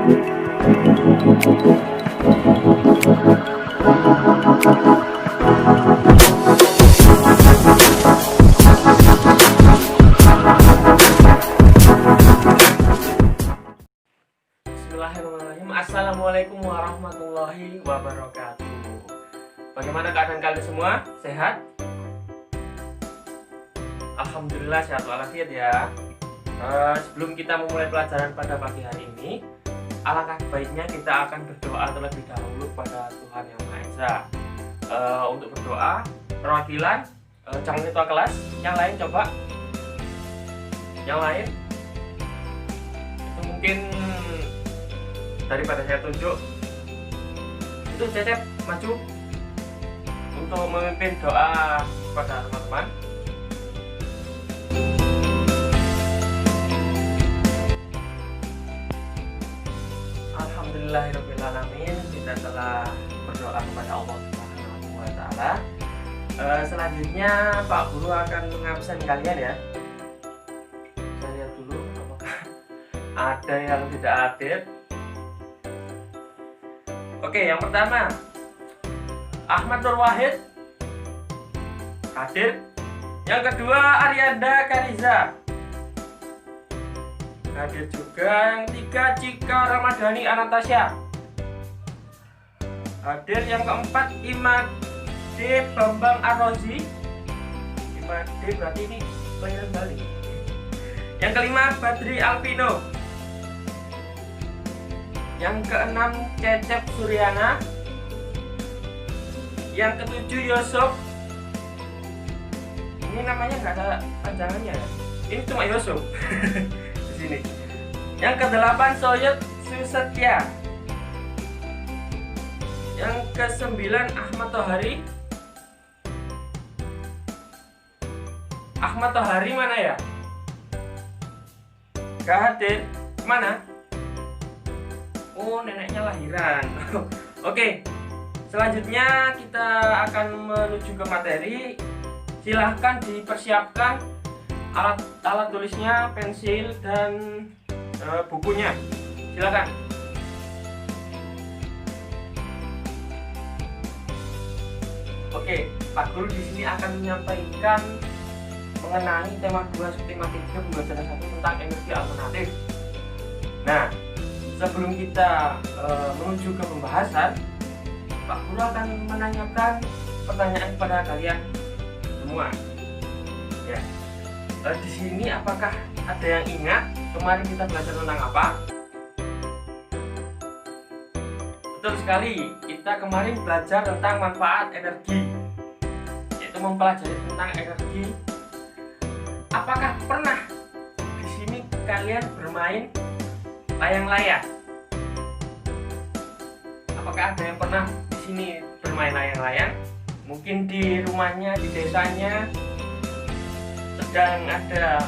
Bismillahirrahmanirrahim. Assalamualaikum warahmatullahi wabarakatuh. Bagaimana keadaan kalian semua? Sehat? Alhamdulillah sehat walafiat ya. Sebelum kita memulai pelajaran pada pagi hari ini, alangkah baiknya kita akan berdoa terlebih dahulu pada Tuhan Yang Maha Esa. Untuk berdoa, perwakilan jangan ketua kelas, yang lain coba. Yang lain itu mungkin daripada saya tunjuk, itu Cecep maju untuk memimpin doa kepada teman-teman. Alhamdulillahirobbilalamin, kita telah berdoa kepada Allah Subhanahu wa Ta'ala. Selanjutnya Pak Guru akan mengabsen kalian ya. Saya lihat dulu apakah ada yang tidak hadir. Oke, yang pertama Ahmad Nur Wahid hadir. Yang kedua Arianda Kariza hadir juga. Yang tiga Cika Ramadhani Anastasia hadir. Yang keempat Imade Bambang Arrozi. Imade berarti ini pelayanan Bali. Yang kelima Badri Alvino. Yang keenam Cecep Suryana. Yang ketujuh Yusuf. Ini namanya nggak ada panjangannya ya. Ini cuma Yusuf. Di sini. Yang kedelapan Soyet Susetya. Yang kesembilan Ahmad Tohari. Ahmad Tohari mana ya? Gak hadir. Mana? Oh, neneknya lahiran. Oke, selanjutnya kita akan menuju ke materi. Silahkan dipersiapkan alat tulisnya, pensil dan bukunya. Silakan. Oke, Pak Guru di sini akan menyampaikan mengenai tema 2 subtema 3 pembelajaran 1 tentang energi alternatif. Nah, sebelum kita menuju ke pembahasan, Pak Guru akan menanyakan pertanyaan kepada kalian semua. Ya, di sini apakah ada yang ingat kemarin kita belajar tentang apa? Betul sekali, kita kemarin belajar tentang manfaat energi, yaitu mempelajari tentang energi. Apakah pernah di sini kalian bermain layang-layang? Apakah ada yang pernah di sini bermain layang-layang? Mungkin di rumahnya, di desanya sedang ada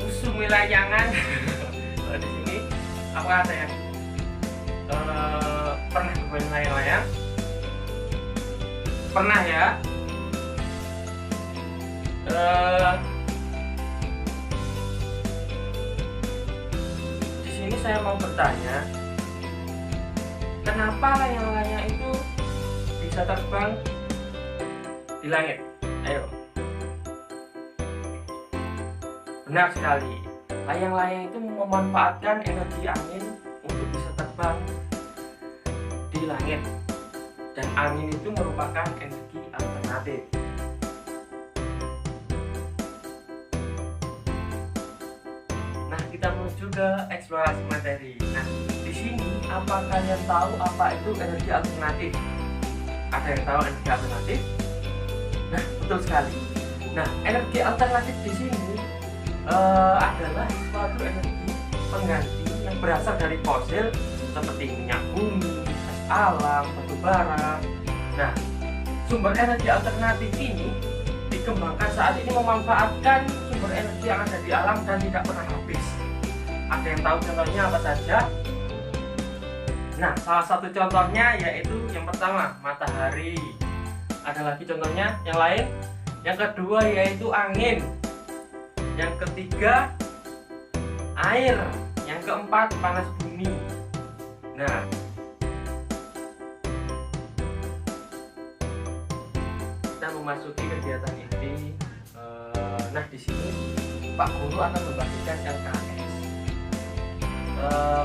usum layangan. Di sini apakah ada yang pernah bermain layang-layang? Pernah ya? Di sini saya mau bertanya, kenapa layang-layang itu bisa terbang di langit? Ayo. Benar sekali, layang-layang itu memanfaatkan energi angin untuk bisa terbang di langit. Dan angin itu merupakan energi alternatif. Nah, kita menuju ke eksplorasi materi. Nah, di sini apa kalian tahu apa itu energi alternatif? Ada yang tahu energi alternatif? Nah, betul sekali. Nah, energi alternatif di sini adalah suatu energi pengganti yang berasal dari fosil seperti minyak bumi, gas alam, batu bara. Nah, sumber energi alternatif ini dikembangkan saat ini memanfaatkan sumber energi yang ada di alam dan tidak pernah habis. Ada yang tahu contohnya apa saja? Nah, salah satu contohnya yaitu yang pertama matahari. Ada lagi contohnya yang lain. Yang kedua yaitu angin. Yang ketiga air. Yang keempat, panas bumi. Nah, kita memasuki kegiatan inti. Nah, di sini Pak Guru akan membagikan LKS.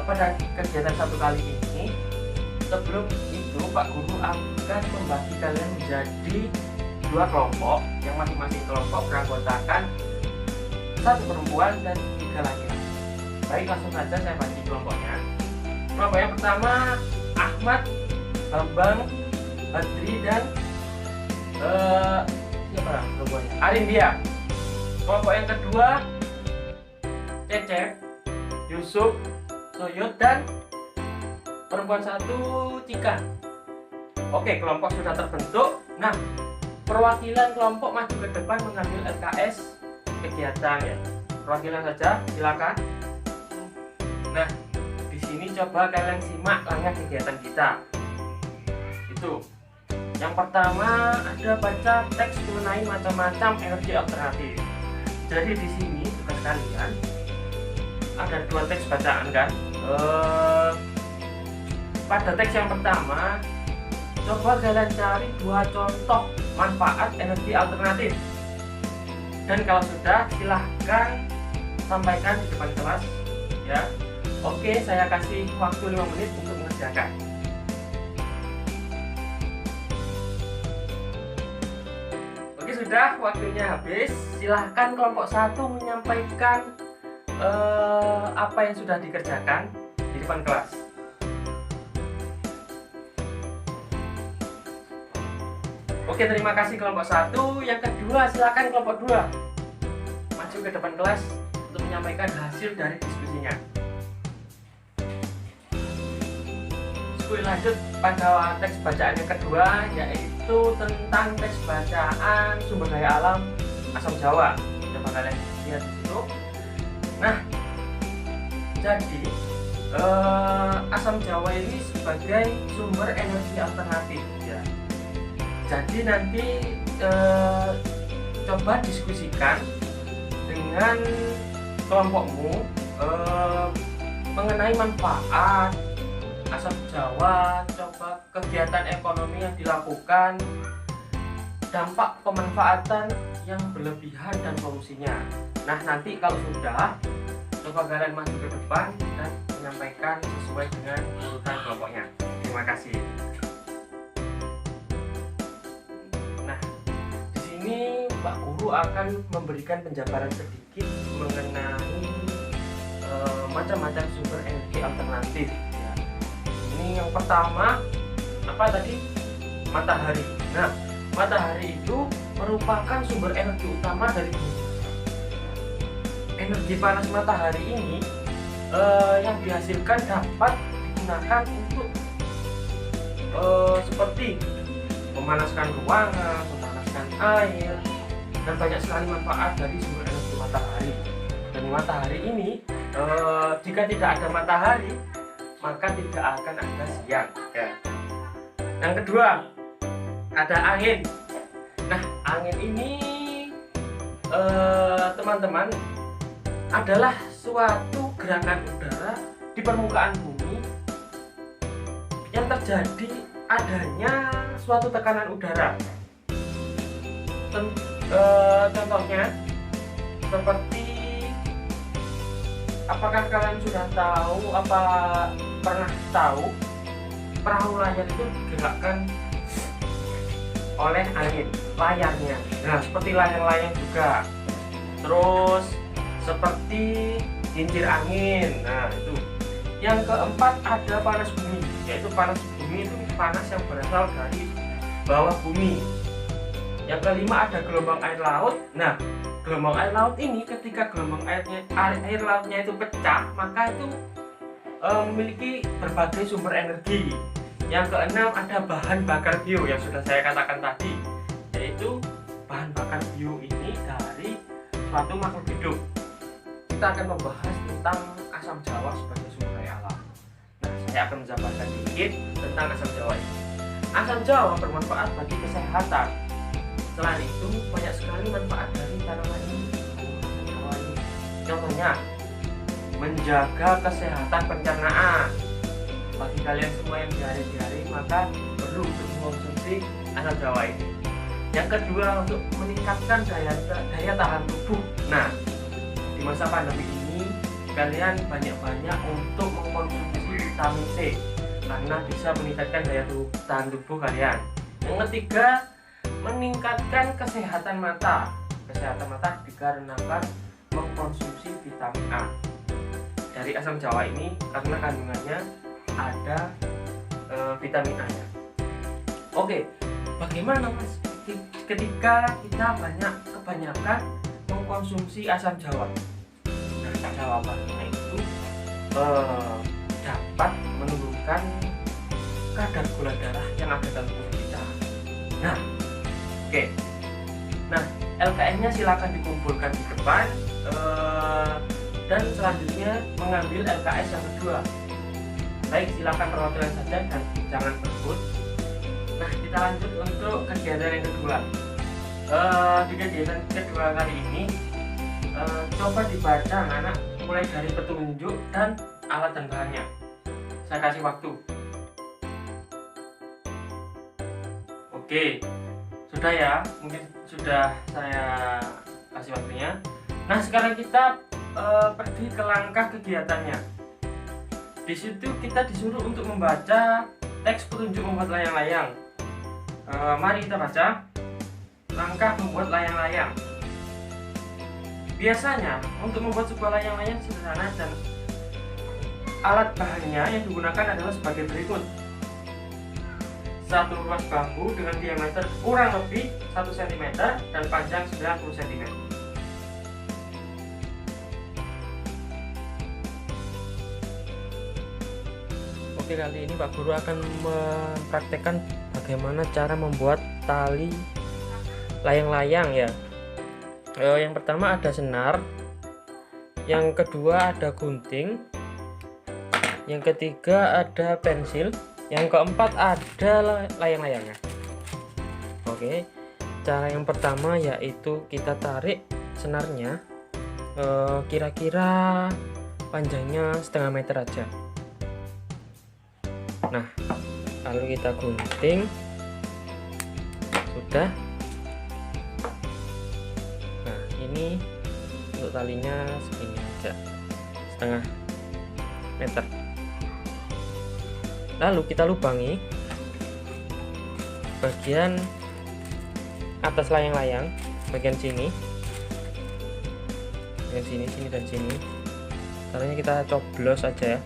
Pada kegiatan satu kali ini, sebelum itu Pak Guru akan membagi kalian menjadi 2 kelompok, yang masing-masing kelompok beranggotakan 1 perempuan dan 3 laki-laki. Baik, langsung saja saya bagi kelompoknya. Kelompok yang pertama, Ahmad, Bambang, Badri, dan siapa kelompoknya? Arindia. Kelompok yang kedua, Cecep, Yusuf, Soyot, dan perempuan 1, Cika. Oke, kelompok sudah terbentuk. Nah, perwakilan kelompok maju ke depan mengambil LKS kegiatan ya. Perwakilan saja, silakan. Nah, di sini coba kalian simak langkah kegiatan kita. Itu. Yang pertama ada baca teks mengenai macam-macam energi alternatif. Jadi di sini tugas kalian ada 2 teks bacaan kan. Pada teks yang pertama, coba kalian cari 2 contoh manfaat energi alternatif. Dan kalau sudah, silahkan sampaikan di depan kelas ya. Oke, saya kasih waktu 5 menit untuk mengerjakan. Oke, sudah, waktunya habis. Silahkan kelompok 1 menyampaikan apa yang sudah dikerjakan di depan kelas. Oke, terima kasih kelompok 1. Yang kedua, silakan kelompok 2 maju ke depan kelas untuk menyampaikan hasil dari diskusinya. Lanjut pada teks bacaan yang kedua, yaitu tentang teks bacaan sumber daya alam asam Jawa. Coba kalian lihat di situ. Nah, jadi asam Jawa ini sebagai sumber energi alternatif ya. Jadi nanti coba diskusikan dengan kelompokmu mengenai manfaat asam Jawa, coba kegiatan ekonomi yang dilakukan, dampak pemanfaatan yang berlebihan dan solusinya. Nah, nanti kalau sudah, coba kalian maju ke depan dan menyampaikan sesuai dengan urutan kelompoknya. Terima kasih. Nah, di sini Pak Guru akan memberikan penjabaran sedikit mengenai macam-macam sumber energi alternatif. Ini yang pertama, apa tadi? Matahari. Nah, matahari itu merupakan sumber energi utama dari bumi. Energi panas matahari ini yang dihasilkan dapat digunakan untuk seperti memanaskan ruangan, memanaskan air, dan banyak sekali manfaat dari sumber energi matahari. Dan matahari ini, jika tidak ada matahari, maka tidak akan ada siang ya. Yang kedua, ada angin. Nah, angin ini teman-teman adalah suatu gerakan udara di permukaan bumi yang terjadi adanya suatu tekanan udara. Contohnya seperti, apakah kalian sudah tahu, pernah tahu perahu layar itu digerakkan oleh angin, layarnya. Nah, seperti layang-layang juga. Terus seperti kincir angin. Nah, itu. Yang keempat ada panas bumi, yaitu panas bumi itu panas yang berasal dari bawah bumi. Yang kelima ada gelombang air laut. Nah, gelombang air laut ini ketika gelombang air lautnya itu pecah, maka itu memiliki berbagai sumber energi. Yang keenam ada bahan bakar bio yang sudah saya katakan tadi, yaitu bahan bakar bio ini dari suatu makhluk hidup. Kita akan membahas tentang asam Jawa sebagai sumber daya alam. Nah, saya akan menjabarkan sedikit tentang asam Jawa ini. Asam Jawa bermanfaat bagi kesehatan. Selain itu, banyak sekali manfaat dari tanaman ini. Contohnya, menjaga kesehatan pencernaan. Bagi kalian semua yang diare-diare, maka perlu untuk mengkonsumsi asam jawa ini. Yang kedua, untuk meningkatkan daya tahan tubuh. Nah, di masa pandemi ini kalian banyak-banyak untuk mengkonsumsi vitamin C karena bisa meningkatkan daya tahan tubuh kalian. Yang ketiga, meningkatkan kesehatan mata. Kesehatan mata dikarenakan mengkonsumsi vitamin A dari asam jawa ini karena kandungannya ada vitamin A nya. Oke, bagaimana Mas ketika kita kebanyakan mengkonsumsi asam jawa? Nah, jawabannya itu dapat menurunkan kadar gula darah yang ada dalam tubuh kita. Nah, oke. Nah, LKM-nya silakan dikumpulkan di depan dan selanjutnya mengambil LKS yang kedua. Baik, silakan perwakilan saja dan jangan berebut. Nah, kita lanjut untuk kegiatan yang kedua. Di kegiatan kedua kali ini coba dibaca anak-anak mulai dari petunjuk dan alat dan bahannya. Saya kasih waktu. Oke, sudah ya, mungkin sudah saya kasih waktunya. Nah, sekarang kita pergi ke langkah kegiatannya. Di situ kita disuruh untuk membaca teks petunjuk membuat layang-layang. Mari kita baca langkah membuat layang-layang. Biasanya untuk membuat sebuah layang-layang sederhana dan alat bahannya yang digunakan adalah sebagai berikut. Satu ruas bambu dengan diameter kurang lebih 1 cm dan panjang 90 cm. Oke, kali ini Pak Guru akan mempraktekkan bagaimana cara membuat tali layang-layang ya. Yang pertama ada senar, yang kedua ada gunting, yang ketiga ada pensil, yang keempat ada layang-layangnya. Oke, cara yang pertama yaitu kita tarik senarnya kira-kira panjangnya setengah meter aja. Nah, lalu kita gunting. Sudah. Nah, ini untuk talinya segini aja, setengah meter. Lalu kita lubangi bagian atas layang-layang, bagian sini, sini dan sini. Caranya kita coblos aja ya.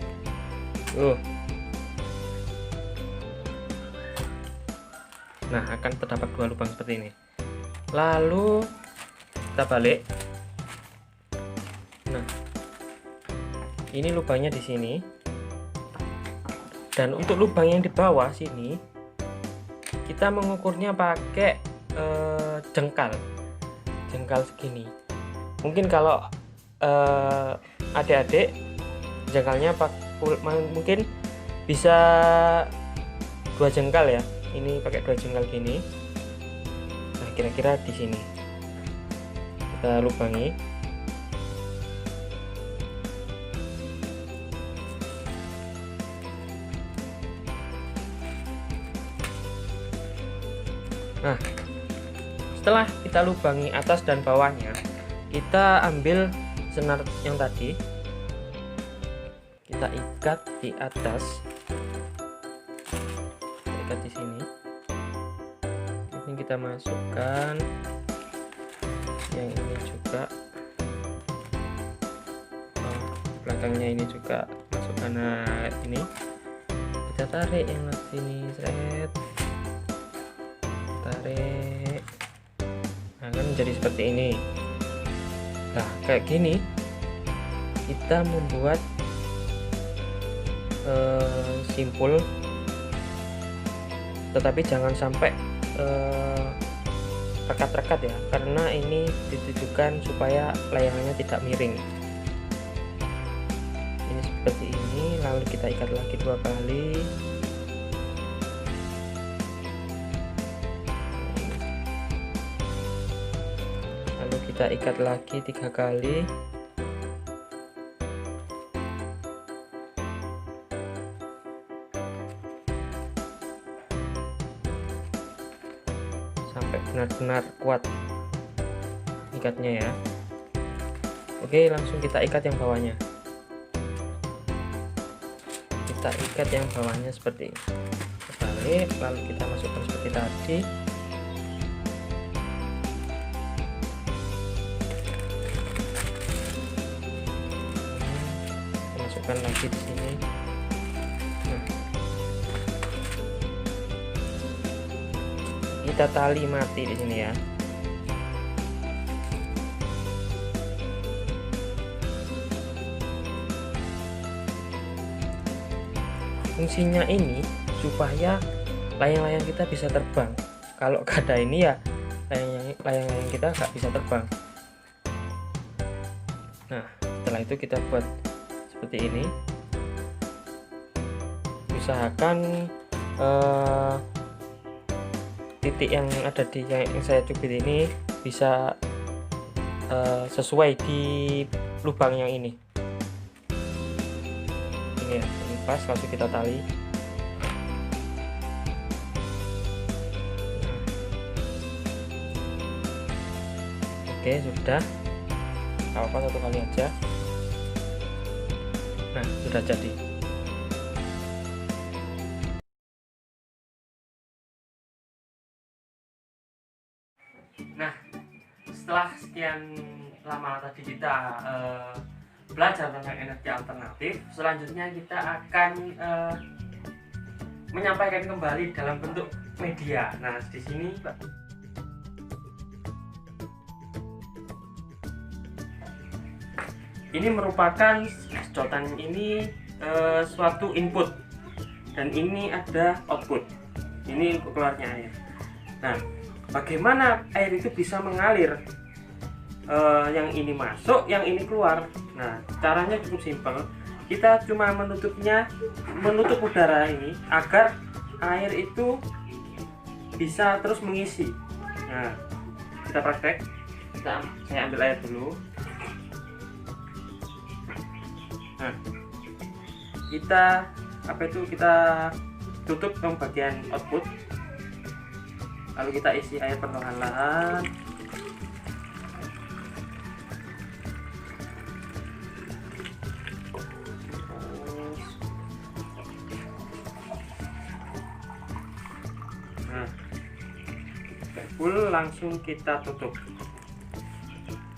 Nah, akan terdapat 2 lubang seperti ini. Lalu kita balik. Nah, ini lubangnya di sini. Dan untuk lubang yang di bawah sini, kita mengukurnya pakai jengkal segini. Mungkin kalau adik-adik jengkalnya mungkin bisa 2 jengkal ya. Ini pakai 2 jengkal gini. Nah, kira-kira di sini kita lubangi. Nah, setelah kita lubangi atas dan bawahnya, kita ambil senar yang tadi, kita ikat di atas, ikat di sini. Ini kita masukkan, yang ini juga, belakangnya ini juga masukkan. Nah, ini kita tarik yang sini, seret, tarik. Nah, kan menjadi seperti ini. Nah, kayak gini kita membuat simpul, tetapi jangan sampai rekat-rekat ya, karena ini ditujukan supaya layangannya tidak miring. Ini seperti ini. Lalu kita ikat lagi 2 kali. Lalu kita ikat lagi 3 kali. sampai benar-benar kuat ikatnya ya. Oke, langsung kita ikat yang bawahnya. Kita ikat yang bawahnya seperti ini, balik, lalu kita masukkan seperti tadi. Kita masukkan lagi di sini. Nah, kita tali mati di sini ya. Fungsinya ini supaya layang-layang kita bisa terbang. Kalau gak ada ini ya layang-layang kita gak bisa terbang. Nah, setelah itu kita buat seperti ini. Usahakan titik yang ada di yang saya cubit ini bisa sesuai di lubang yang ini. Ini ya, ini pas, langsung kita tali. Oke, sudah. Apa satu kali aja. Nah, sudah jadi. Nah, setelah sekian lama tadi kita belajar tentang energi alternatif, selanjutnya kita akan menyampaikan kembali dalam bentuk media. Nah, di sini ini merupakan sedotan ini suatu input dan ini ada output. Ini untuk keluarnya air. Nah, bagaimana air itu bisa mengalir? Yang ini masuk, yang ini keluar. Nah, caranya cukup simpel. Kita cuma menutup udara ini agar air itu bisa terus mengisi. Nah, kita praktek. Saya ambil air dulu. Nah, kita tutup ke bagian output, lalu kita isi air perlahan-lahan. Nah, full, langsung kita tutup.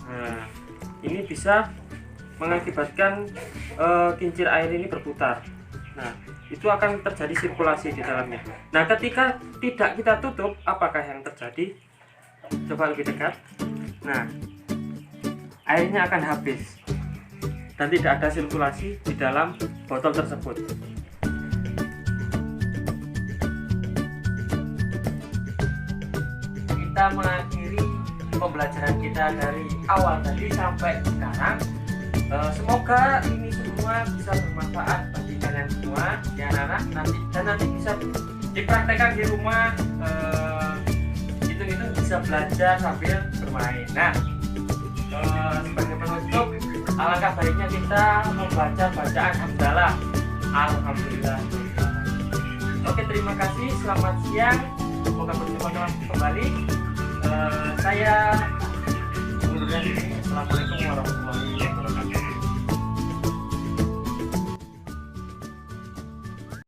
Nah, ini bisa mengakibatkan kincir air ini berputar. Nah, itu akan terjadi sirkulasi di dalamnya. Nah, ketika tidak kita tutup, apakah yang terjadi? Coba lebih dekat. Nah, airnya akan habis dan tidak ada sirkulasi di dalam botol tersebut. Kita mengakhiri pembelajaran kita dari awal tadi sampai sekarang. Semoga ini semua bisa bermanfaat bagi kalian semua, ya anak-anak, nanti bisa dipraktekkan di rumah. Itu bisa belajar sambil bermain. Nah, sebagai penutup, alangkah baiknya kita membaca bacaan hamdalah. Alhamdulillah. Oke, terima kasih. Selamat siang. Semoga berjumpa kembali. Saya undur diri. Assalamualaikum warahmatullahi wabarakatuh.